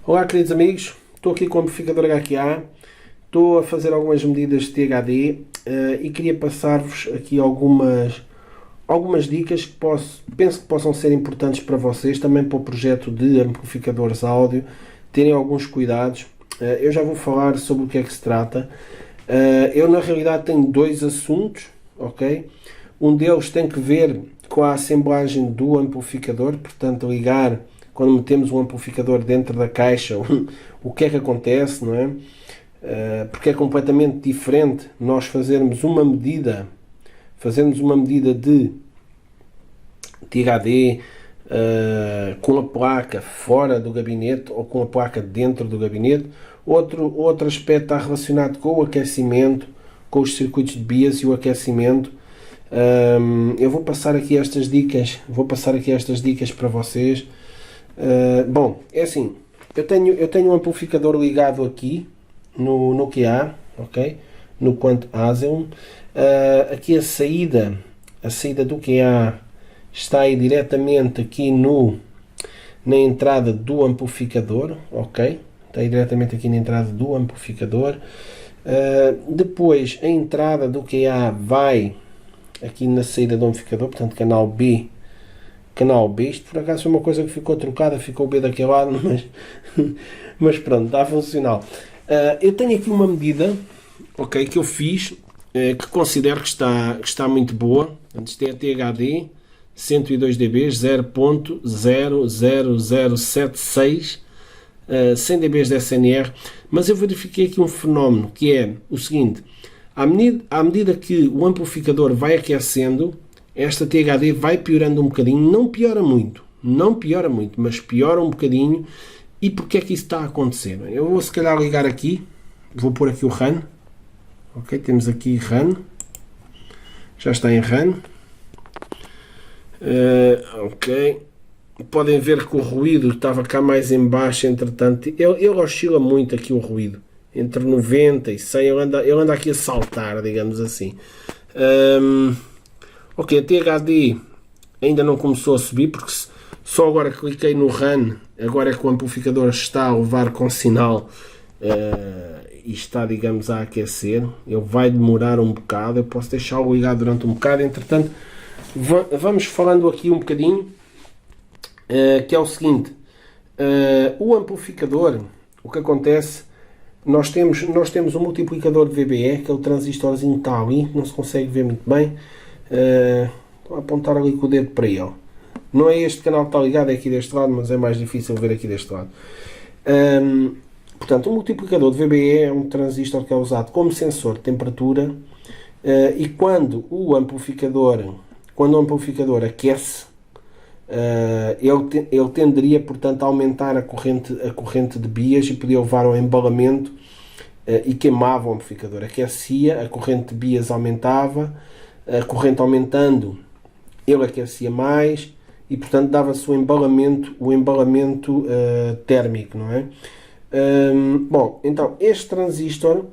Olá, queridos amigos, estou aqui com o amplificador HQA, estou a fazer algumas medidas de THD e queria passar-vos aqui algumas dicas que penso que possam ser importantes para vocês, também para o projeto de amplificadores áudio, terem alguns cuidados. Eu já vou falar sobre o que é que se trata. Eu na realidade tenho dois assuntos, ok? Um deles tem que ver com a assemblagem do amplificador, portanto ligar, quando metemos um amplificador dentro da caixa, o que é que acontece, não é? Porque é completamente diferente nós fazermos uma medida de THD com a placa fora do gabinete ou com a placa dentro do gabinete. Outro aspecto está relacionado com o aquecimento, com os circuitos de BIAS e o aquecimento. Eu vou passar aqui estas dicas para vocês. Bom, é assim, eu tenho um amplificador ligado aqui no QA, ok? No Quant Aseum. Aqui a saída do QA está aí diretamente aqui na entrada do amplificador, ok? Está aí diretamente aqui na entrada do amplificador. Depois a entrada do QA vai aqui na saída do amplificador, portanto canal B. Isto por acaso foi uma coisa que ficou trocada, ficou o B daquele lado, mas pronto, está funcional. Eu tenho aqui uma medida, ok, que eu fiz, que considero que está muito boa. Isto é a THD 102 dB, 0.00076, 100 dB de SNR, mas eu verifiquei aqui um fenómeno, que é o seguinte: à medida que o amplificador vai aquecendo, esta THD vai piorando um bocadinho, não piora muito, mas piora um bocadinho. E porque é que isso está a acontecer? Eu vou se calhar ligar aqui, vou pôr aqui o RAN, ok, temos aqui RAN, já está em RAN, ok, podem ver que o ruído estava cá mais em baixo, entretanto, ele oscila muito aqui o ruído, entre 90 e 100, ele anda aqui a saltar, digamos assim. Ok, a THD ainda não começou a subir, porque só agora cliquei no RAN, agora é que o amplificador está a levar com sinal e está, digamos, a aquecer. Ele vai demorar um bocado, eu posso deixá-lo ligado durante um bocado. Entretanto, vamos falando aqui um bocadinho, que é o seguinte: o amplificador, o que acontece, nós temos um multiplicador de VBE, que é o transistorzinho que está ali, não se consegue ver muito bem. Vou apontar ali com o dedo para ele. Não é este canal que está ligado, é aqui deste lado, mas é mais difícil ver aqui deste lado. Portanto, o multiplicador de VBE é um transistor que é usado como sensor de temperatura, e quando o amplificador aquece, ele tenderia, portanto, a aumentar a corrente de BIAS e podia levar ao embalamento e queimava o amplificador. Aquecia, a corrente de BIAS aumentava, a corrente aumentando, ele aquecia mais e, portanto, dava-se o embalamento térmico, não é? Bom, então, este transistor,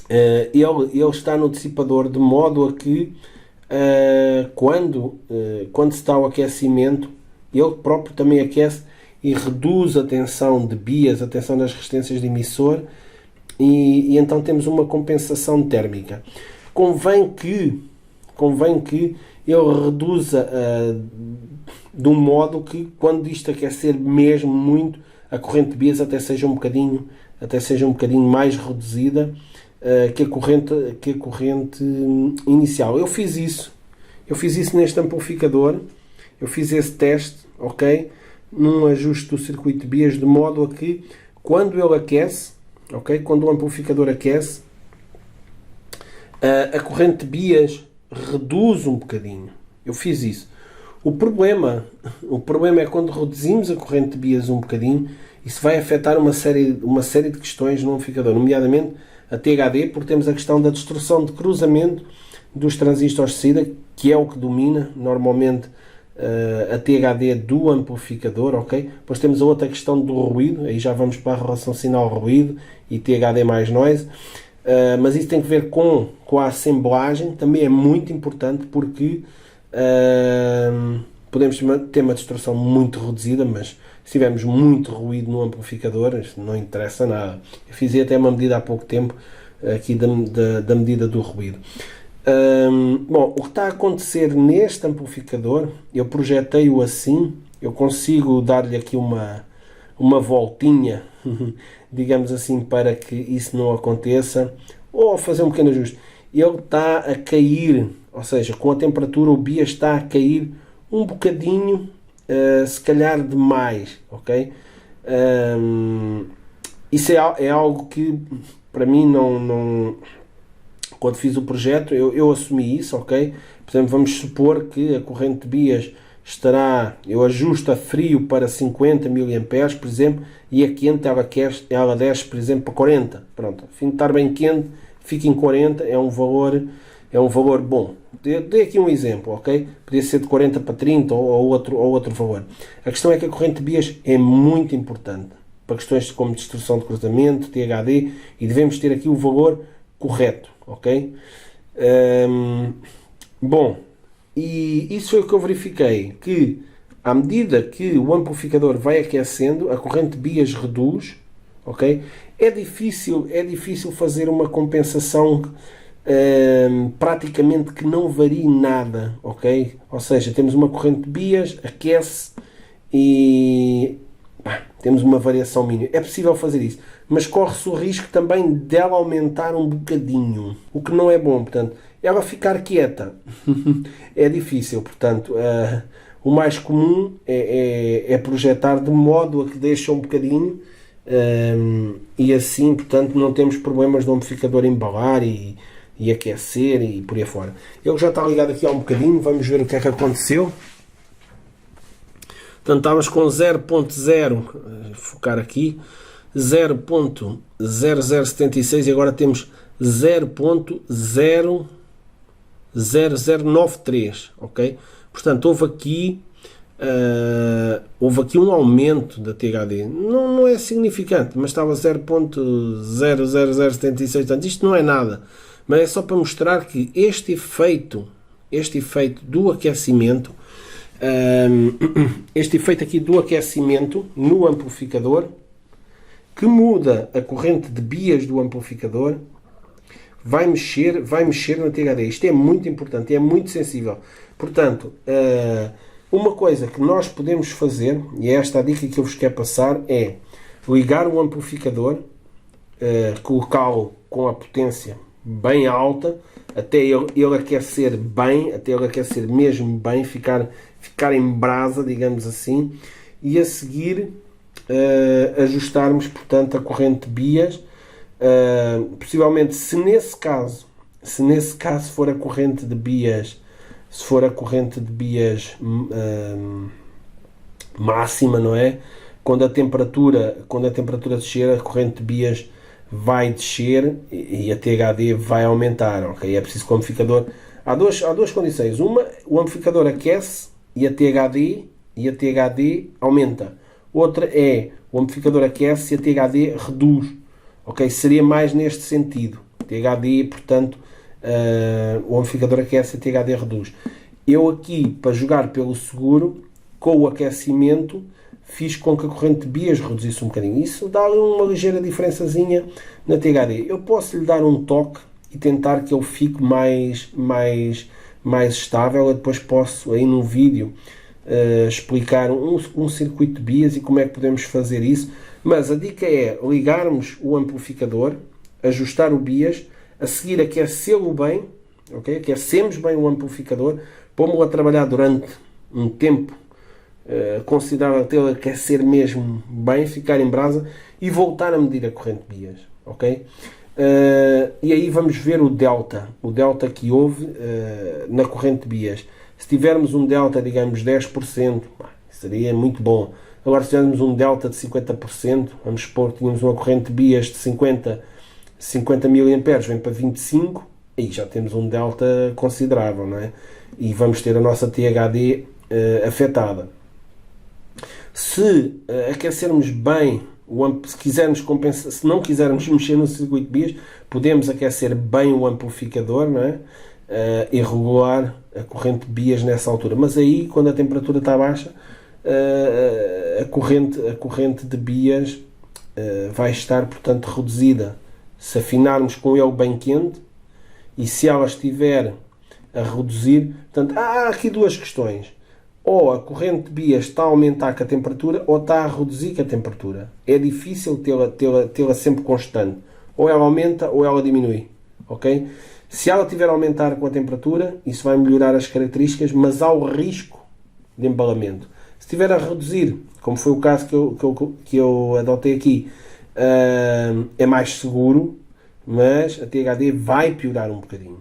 ele está no dissipador, de modo a que quando se está o aquecimento, ele próprio também aquece e reduz a tensão de BIAS, a tensão das resistências de emissor, e então temos uma compensação térmica. Convém que ele reduza de um modo que, quando isto aquecer mesmo muito, a corrente de BIAS até seja um bocadinho mais reduzida que a corrente inicial. Eu fiz isso neste amplificador, eu fiz esse teste, ok, num ajuste do circuito de BIAS, de modo a que, quando ele aquece, ok, quando o amplificador aquece, a corrente de BIAS reduz um bocadinho. Eu fiz isso. O problema é quando reduzimos a corrente de BIAS um bocadinho, isso vai afetar uma série de questões no amplificador, nomeadamente a THD, porque temos a questão da distorção de cruzamento dos transistores de saída, que é o que domina normalmente a THD do amplificador, ok? Depois temos a outra questão do ruído, aí já vamos para a relação sinal-ruído e THD mais noise. Mas isso tem que ver com a assemblagem, também é muito importante, porque podemos ter uma distorção muito reduzida, mas Se tivermos muito ruído no amplificador, não interessa nada. Eu fiz até uma medida há pouco tempo aqui da medida do ruído. Bom, o que está a acontecer neste amplificador, eu projetei-o assim, eu consigo dar-lhe aqui uma voltinha, digamos assim, para que isso não aconteça, ou fazer um pequeno ajuste. Ele está a cair, ou seja, com a temperatura o bias está a cair um bocadinho, se calhar demais, ok? Isso é algo que para mim não quando fiz o projeto eu assumi isso, ok? Por exemplo, vamos supor que a corrente de bias estará, eu ajusto a frio para 50 mA, por exemplo, e a quente ela desce, por exemplo, para 40. Pronto, a fim de estar bem quente, fica em 40, é um valor bom. Dei aqui um exemplo, ok? Podia ser de 40 para 30 ou outro valor. A questão é que a corrente de bias é muito importante para questões como distorção de cruzamento, THD, e devemos ter aqui o valor correto, ok? Bom, e isso foi o que eu verifiquei, que à medida que o amplificador vai aquecendo, a corrente de bias reduz, ok? É difícil fazer uma compensação praticamente que não varie nada, ok? Ou seja, temos uma corrente de bias, aquece e temos uma variação mínima. É possível fazer isso, mas corre-se o risco também dela aumentar um bocadinho, o que não é bom. Portanto, ela ficar quieta é difícil. Portanto, o mais comum é projetar de modo a que deixe um bocadinho, e assim, portanto, não temos problemas do amplificador embalar e aquecer e por aí fora. Ele já está ligado aqui há um bocadinho, vamos ver o que é que aconteceu. Portanto, estávamos com 0.0, focar aqui, 0.0076 e agora temos 0.0093, ok? Portanto, houve aqui um aumento da THD, não é significante, mas estava 0.00076, portanto, isto não é nada, mas é só para mostrar que este efeito do aquecimento, este efeito aqui do aquecimento no amplificador, que muda a corrente de bias do amplificador, vai mexer na THD. Isto é muito importante, é muito sensível. Portanto, uma coisa que nós podemos fazer, e é esta a dica que eu vos quero passar, é ligar o amplificador, colocá-lo com a potência bem alta, até ele aquecer bem, até ele aquecer mesmo bem, ficar em brasa, digamos assim, e a seguir ajustarmos, portanto, a corrente de bias. Possivelmente, se nesse caso for a corrente de bias, máxima, não é? Quando a temperatura descer, a corrente de bias vai descer e a THD vai aumentar, ok? É preciso que o amplificador... Há duas condições. Uma, o amplificador aquece e a THD aumenta. Outra é, o amplificador aquece e a THD reduz, ok? Seria mais neste sentido. THD, portanto, o amplificador aquece e a THD reduz. Eu aqui, para jogar pelo seguro, com o aquecimento, fiz com que a corrente de bias reduzisse um bocadinho. Isso dá-lhe uma ligeira diferençazinha na THD. Eu posso lhe dar um toque e tentar que ele fique mais estável. Eu depois posso, aí no vídeo, explicar um circuito de bias e como é que podemos fazer isso. Mas a dica é ligarmos o amplificador, ajustar o bias, a seguir aquecê-lo bem, ok? Aquecemos bem o amplificador, pomos-lo a trabalhar durante um tempo considerável até ele aquecer mesmo bem, ficar em brasa e voltar a medir a corrente de bias, ok? E aí vamos ver o delta que houve na corrente de bias. Se tivermos um delta, digamos, 10%, seria muito bom. Agora, se tivermos um delta de 50%, vamos supor que tínhamos uma corrente de bias de 50 mA, vem para 25, aí já temos um delta considerável, não é? E vamos ter a nossa THD afetada. Se aquecermos bem, se não quisermos mexer no circuito de bias, podemos aquecer bem o amplificador, não é? E regular a corrente de bias nessa altura. Mas aí, quando a temperatura está baixa, a corrente de bias vai estar, portanto, reduzida se afinarmos com ele bem quente, e se ela estiver a reduzir, portanto, há aqui duas questões: ou a corrente de bias está a aumentar com a temperatura, ou está a reduzir com a temperatura. É difícil tê-la sempre constante, ou ela aumenta ou ela diminui, ok? Se ela estiver a aumentar com a temperatura, isso vai melhorar as características, mas há o risco de embalamento. Se estiver a reduzir, como foi o caso que eu adotei aqui, é mais seguro, mas a THD vai piorar um bocadinho.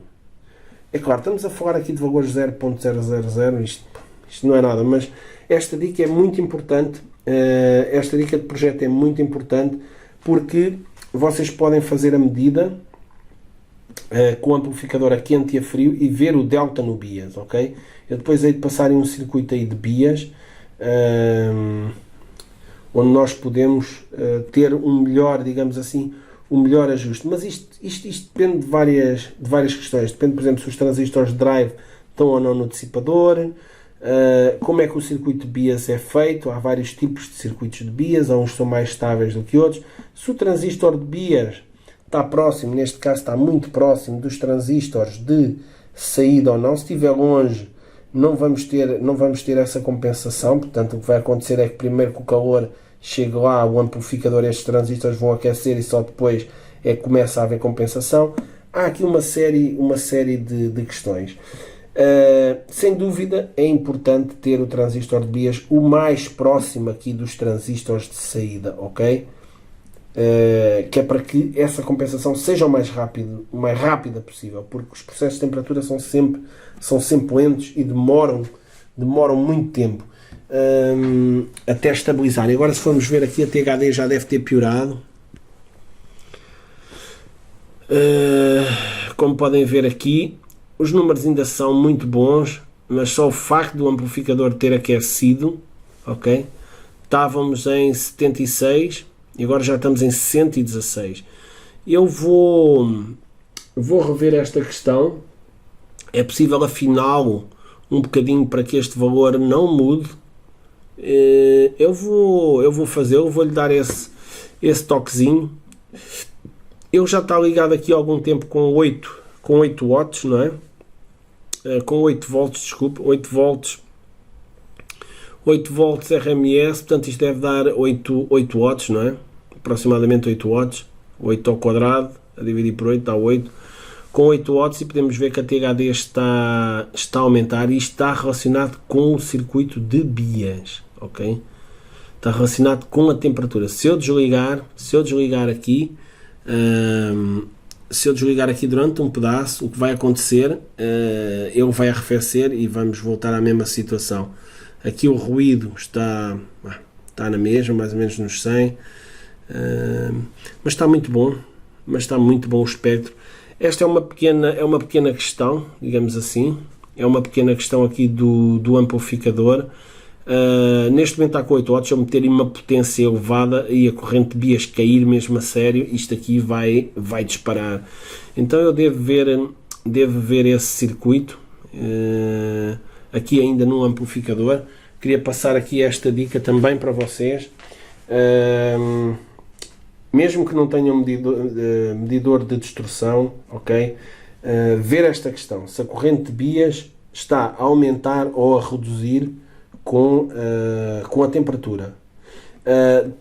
É claro, estamos a falar aqui de valores 0.000, isto não é nada, mas esta dica é muito importante, esta dica de projeto é muito importante, porque vocês podem fazer a medida com o amplificador a quente e a frio e ver o delta no bias, ok? Eu depois hei de passar em um circuito aí de bias, onde nós podemos ter um melhor, digamos assim, um melhor ajuste. Mas isto depende de várias questões. Depende, por exemplo, se os transistores de drive estão ou não no dissipador, como é que o circuito de bias é feito. Há vários tipos de circuitos de bias, uns são mais estáveis do que outros. Se o transistor de bias está próximo, neste caso está muito próximo dos transistores de saída ou não, se estiver longe, não vamos ter essa compensação. Portanto, o que vai acontecer é que primeiro que o calor chegue lá, o amplificador, estes transistores vão aquecer e só depois é que começa a haver compensação. Há aqui uma série de questões. Sem dúvida é importante ter o transistor de bias o mais próximo aqui dos transistores de saída, ok? Que é para que essa compensação seja o mais rápida possível, porque os processos de temperatura são sempre lentos e demoram muito tempo até estabilizar. E agora, se formos ver aqui, a THD já deve ter piorado. Como podem ver aqui, os números ainda são muito bons, mas só o facto do amplificador ter aquecido, ok? Estávamos em 76 e agora já estamos em 116. Eu vou rever esta questão. É possível afiná-lo um bocadinho para que este valor não mude. Eu vou-lhe dar esse toquezinho. Ele já está ligado aqui há algum tempo com 8 watts, não é? Com 8 volts, desculpe, 8 volts RMS, portanto isto deve dar 8 watts, não é? Aproximadamente 8 watts, 8 ao quadrado, a dividir por 8 dá 8. Com 8 watts, e podemos ver que a THD está a aumentar, e está relacionado com o circuito de bias, ok? Está relacionado com a temperatura. Se eu desligar aqui, durante um pedaço, o que vai acontecer, ele vai arrefecer e vamos voltar à mesma situação. Aqui o ruído está na mesma, mais ou menos nos 100, mas está muito bom o espectro. Esta é uma pequena questão, digamos assim, é uma pequena questão aqui do amplificador. Neste momento está com 8 watts, se eu meter uma potência elevada e a corrente de bias cair mesmo a sério, isto aqui vai disparar. Então eu devo ver esse circuito aqui ainda no amplificador. Queria passar aqui esta dica também para vocês. Mesmo que não tenham medidor de distorção, ok? Ver esta questão, se a corrente de bias está a aumentar ou a reduzir com a temperatura.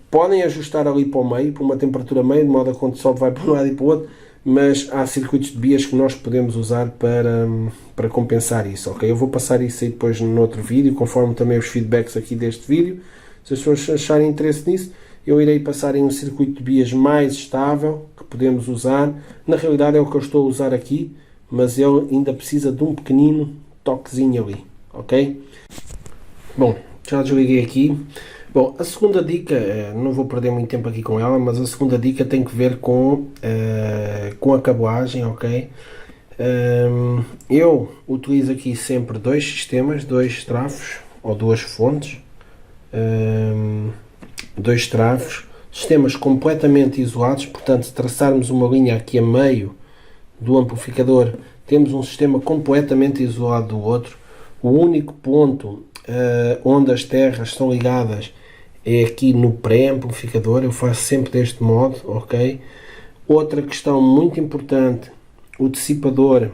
Podem ajustar ali para o meio, para uma temperatura meio, de modo a que quando o sol vai para um lado e para o outro, mas há circuitos de bias que nós podemos usar para compensar isso, ok? Eu vou passar isso aí depois no outro vídeo, conforme também os feedbacks aqui deste vídeo. Se as pessoas acharem interesse nisso, eu irei passar em um circuito de bias mais estável, que podemos usar. Na realidade é o que eu estou a usar aqui, mas ele ainda precisa de um pequenino toquezinho ali, ok? Bom, já desliguei aqui. Bom, a segunda dica, não vou perder muito tempo aqui com ela, mas a segunda dica tem que ver com a cabelagem, ok? Eu utilizo aqui sempre dois sistemas, dois trafos ou duas fontes, dois trafos, sistemas completamente isolados. Portanto, se traçarmos uma linha aqui a meio do amplificador, temos um sistema completamente isolado do outro. O único ponto onde as terras são ligadas é aqui no pré-amplificador, eu faço sempre deste modo, ok? Outra questão muito importante, o dissipador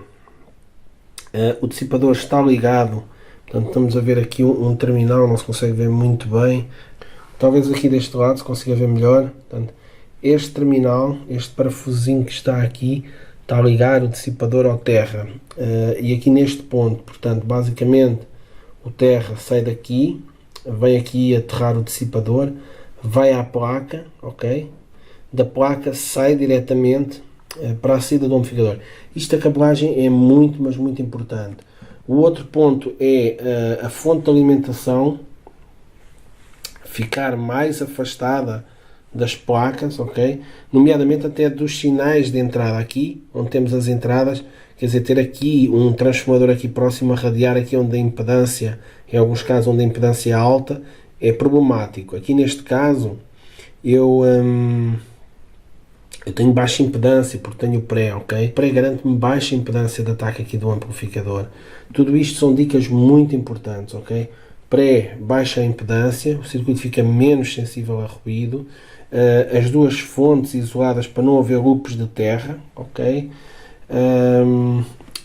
está ligado, portanto estamos a ver aqui um terminal, não se consegue ver muito bem, talvez aqui deste lado se consiga ver melhor, portanto, este terminal, este parafusinho que está aqui, está a ligar o dissipador ao terra, e aqui neste ponto, portanto, basicamente o terra sai daqui, vem aqui aterrar o dissipador, vai à placa, ok? Da placa sai diretamente para a saída do amplificador. Isto, a cabelagem é muito, mas muito importante. O outro ponto é a fonte de alimentação ficar mais afastada das placas, ok? Nomeadamente até dos sinais de entrada aqui, onde temos as entradas, quer dizer, ter aqui um transformador aqui próximo a radiar aqui onde a impedância, em alguns casos onde a impedância é alta, é problemático. Aqui neste caso, eu tenho baixa impedância porque tenho pré, ok? Pré garante-me baixa impedância de ataque aqui do amplificador. Tudo isto são dicas muito importantes, ok? Pré, baixa impedância, o circuito fica menos sensível a ruído, as duas fontes isoladas para não haver loops de terra, ok?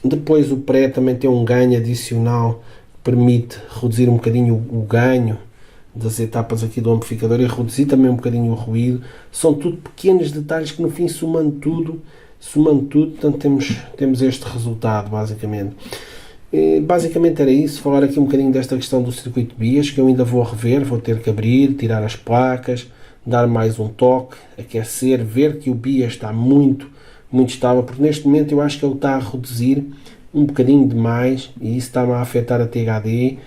Depois o pré também tem um ganho adicional que permite reduzir um bocadinho o ganho das etapas aqui do amplificador e reduzir também um bocadinho o ruído. São tudo pequenos detalhes que no fim, somando tudo, portanto temos este resultado basicamente. Basicamente era isso, falar aqui um bocadinho desta questão do circuito de BIAS, que eu ainda vou rever, vou ter que abrir, tirar as placas, dar mais um toque, aquecer, ver que o BIAS está muito estável, porque neste momento eu acho que ele está a reduzir um bocadinho demais e isso está-me a afetar a THD.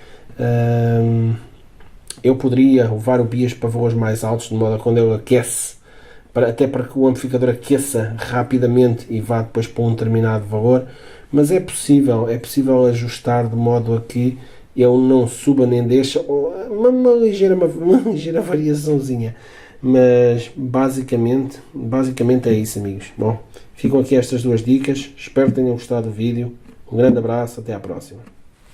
Eu poderia levar o BIAS para valores mais altos, de modo a quando ele aquece, até para que o amplificador aqueça rapidamente e vá depois para um determinado valor, mas é possível ajustar de modo a que ele não suba nem deixa, uma ligeira variaçãozinha, mas basicamente é isso, amigos. Bom, ficam aqui estas duas dicas, espero que tenham gostado do vídeo, um grande abraço, até à próxima.